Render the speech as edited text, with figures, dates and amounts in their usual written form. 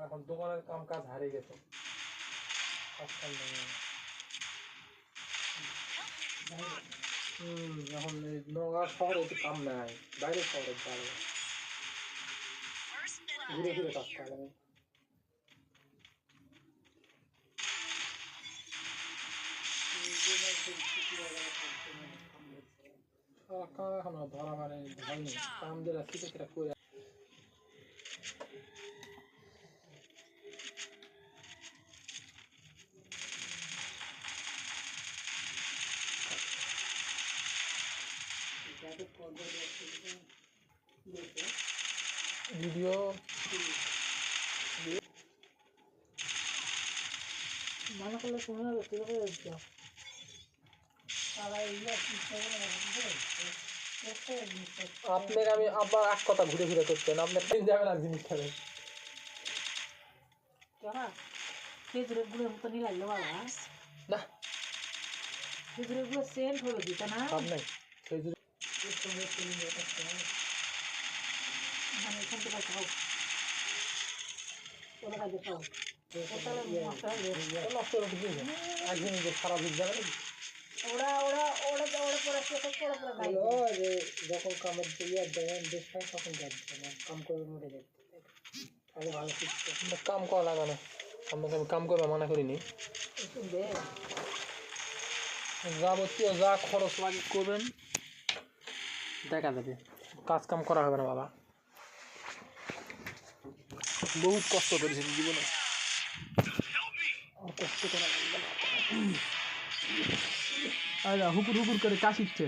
এখন দোকানের কাম কাজ হারিয়ে গেছে এখন নগর শহরে একটু কাম নাই বাইরে শহরে যাবে ঘুরে ঘুরে কাজ করে এখন ধরা মানে হয়নি কাম দিলে সেটা করে ভিডিও মনে করলে তুমি কিভাবে আপনাকে আমি আবার এক কথা ঘুরে ঘুরে করতেন আপনার যাবেন আর জিনিস খাবেন খেজুরের গুঁড়োর মতো নি লাগলো বাবা না খেজুরের গুঁড়ো সেন্ট হলো দিতা না সব নাই খেজুর মানে এখান থেকে খাও ওরা কাজে খাও নষ্ট করে দিবি একদিন খারাপ হয়ে যাবে ওরা ওরা ওরা ওরা পরে যে যখন কামের দিয়ে দেন দেশটা তখন যাচ্ছে না কাম করে মরে যাচ্ছে তাহলে ভালো কাম করা লাগানো আপনাকে আমি কাম করবে মানা করিনি যাবতীয় যা খরচ লাগে করবেন দেখা যাবে কাজ কাম করা হবে না বাবা বহুত কষ্ট করেছেন জীবনে কষ্ট করা লাগবে না হুকুর হুকুর করে কাশিচ্ছে